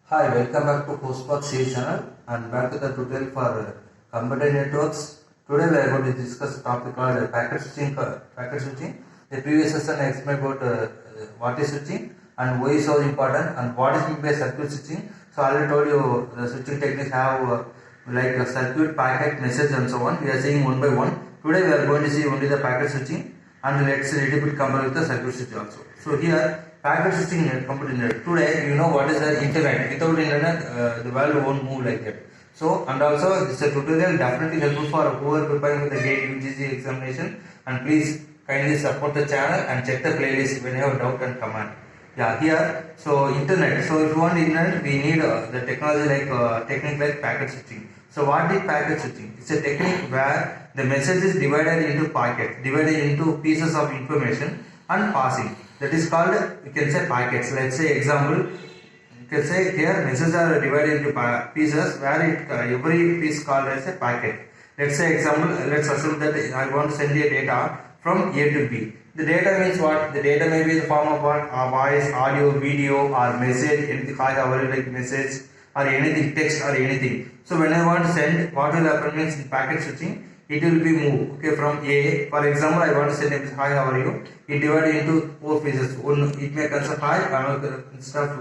Hi, welcome back to Hostboxcse channel and back to the tutorial for computer networks. Today we are going to discuss a topic called packet switching. The previous session I explained about what is switching and why is so important and what is meant by circuit switching. So I already told you the switching techniques have like a circuit, packet, message and so on. We are seeing one by one. Today we are going to see only the packet switching and let's little bit compare with the circuit switch also. So here packet switching computer network. Today you know what is the internet. Without internet the world won't move like that. So and also this tutorial definitely helpful for who are preparing for the GateUgc examination, and please kindly support the channel and check the playlist when you have doubt and comment. Yeah, here so internet. So if you want internet, we need the technology like technique like packet switching. So what is packet switching? It's a technique where the message is divided into packets, divided into pieces of information and passing. That is called, you can say, packets. Let's say example, you can say here messages are divided into pieces where every piece called as a packet. Let's say example, let's assume that I want to send a data from A to B. The data means what? The data may be in the form of what? Voice, audio, video or message, anything like message or anything, text or anything. So when I want to send, what will happen means in packet switching, it will be moved, okay, from A. For example, I want to send a message, hi, how are you? It divided into 4 pieces. One, it may consist of hi, another stuff,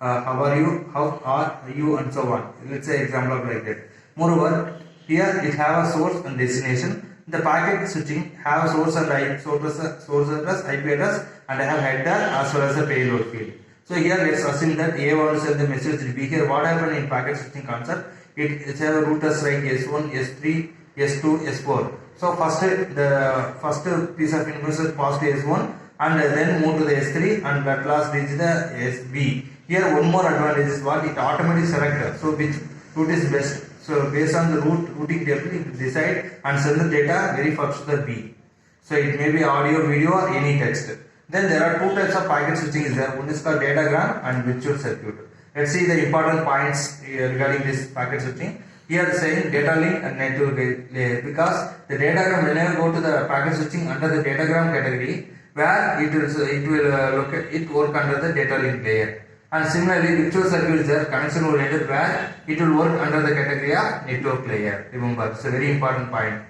how are you, how are you, and so on. Let's say example of like that. Moreover, here it have a source and destination. The packet switching have source and source address, IP address, and I have header as well as the payload field. So here let's assume that A wants to send the message to B. Here what happened in packet switching concept? It has a routers like S1, S3, S2, S4. So the first piece of information passed to S1 and then move to the S3 and at last reach the SB. Here one more advantage is what? It automatically selects. So which route is best? So based on the routing table, it decide and send the data very first to the B. So it may be audio, video or any text. Then there are two types of packet switching is there. One is called datagram and virtual circuit. Let's see the important points regarding this packet switching. Here saying data link and network layer, because the datagram, whenever go to the packet switching under the datagram category, where it work under the data link layer. And similarly, virtual circuit is there, connection oriented, where it will work under the category of network layer. Remember, it's a very important point.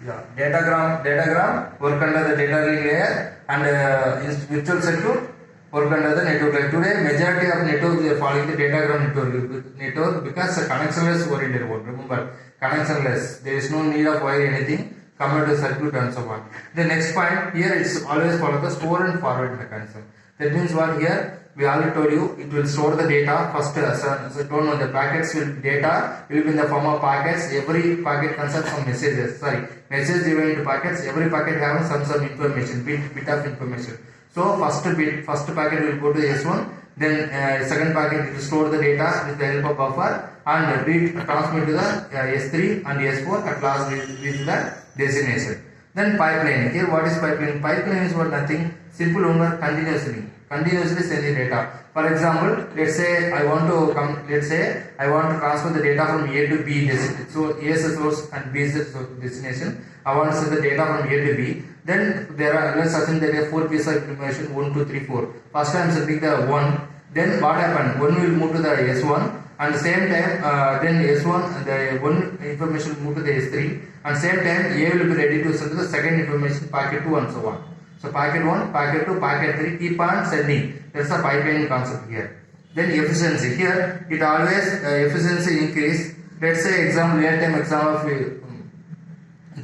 Yeah, datagram work under the data link layer, and virtual circuit work under the network layer. Today, majority of networks they are following the datagram network because the connectionless oriented one. Remember, connectionless. There is no need of wire anything compared to circuit and so on. The next point here, it's always follow the store and forward mechanism. That means what? Here we already told you it will store the data first. As I told you, the packets data will be in the form of packets. Every packet consists of messages. Message divided into packets. Every packet having some information, bit of information. So first packet will go to S1. Then second packet will store the data with the help of buffer and transmit to the S3 and S4. At last reach the destination. Then pipeline. Here what is pipeline? Pipeline is what? Nothing. Simple only continuously send the data. For example, let's say I want to transfer the data from A to B. So A is the source and B is the destination. I want to send the data from A to B. Then let's assume there are 4 pieces of information, 1, 2, 3, 4. First I am sending the 1. Then what happened? 1 will move to the S1. And the same time, then S1, the one information will move to the S3. And same time, A will be ready to send the second information, packet 2 and so on. So packet 1, packet 2, packet 3, keep on sending. That's the pipeline concept here. Then efficiency. Here, it always efficiency increase. Let's say example, real-time example of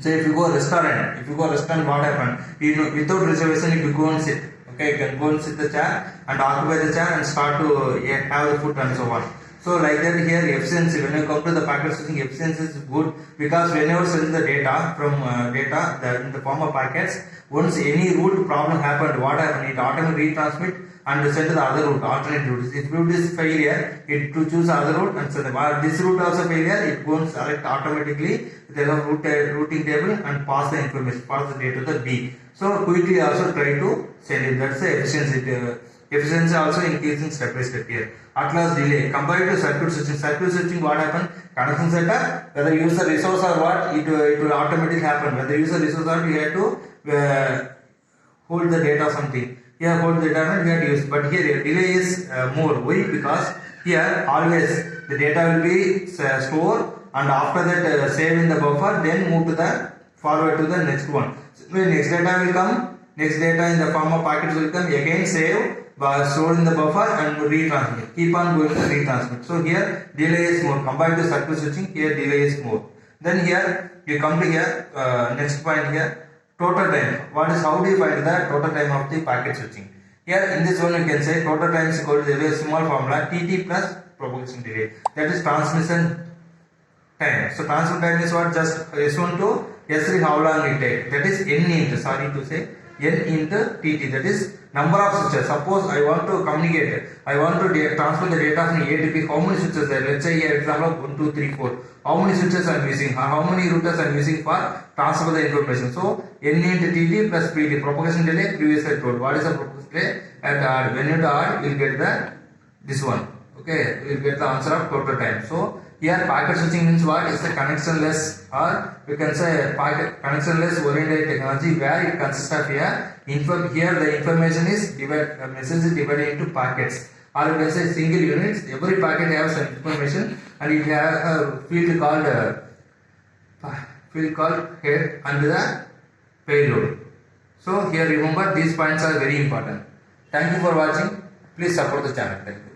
say if you go restaurant, what happen? Without reservation, if you go and sit, okay, you can go and sit the chair and occupy the chair and start to have the food and so on. So like that here efficiency, when you come to the packet switching, efficiency is good because whenever send the data from in the form of packets, once any route problem happened, what happened? It automatically retransmit and send to the other route, alternate route. If route is failure, it to choose other route and send this route also failure, it goes select automatically with the routing table and pass the information, pass the data to the B. So quickly also try to send it. That's the efficiency. Efficiency also increasing step by step here. At last delay. Compared to circuit switching. Circuit switching, what happened? Connection setup, whether you use the resource or what, it will automatically happen. Whether you use the resource or you have to hold the data or something. Here hold the data and here use, but here delay is more. Why? Because here always the data will be stored and after that save in the buffer, then move to the forward to the next one. So when next data will come, next data in the form of packets will come, again save, stored in the buffer and retransmit. Keep on going to retransmit. So here delay is more compared to circuit switching. Here delay is more. Then here you come to here next point here, total time. How do you find the total time of the packet switching? Here in this one you can say total time is equal to the very small formula Tt plus propagation delay. That is transmission time. So transmission time is what? Just S1 to S3 how long it takes. That is N into, sorry to say, N into Tt. That is number of switches. Suppose I want to communicate, I want to transfer the data from A to B. How many switches there? Let's say here example 1, 2, 3, 4. How many switches I am using? How many routers I am using for transfer the information? So N into Tt plus Pt. Propagation delay previously told. What is the propagation delay? At add. When you add, you will get the this one. Okay, you will get the answer of total time. So here packet switching means what? Is the connectionless, or we can say connectionless oriented technology where it consists of here the information is message is divided into packets, or we can say single units. Every packet has some information and it has a field called head and the payload. So here remember these points are very important. Thank you for watching. Please support the channel. Thank you.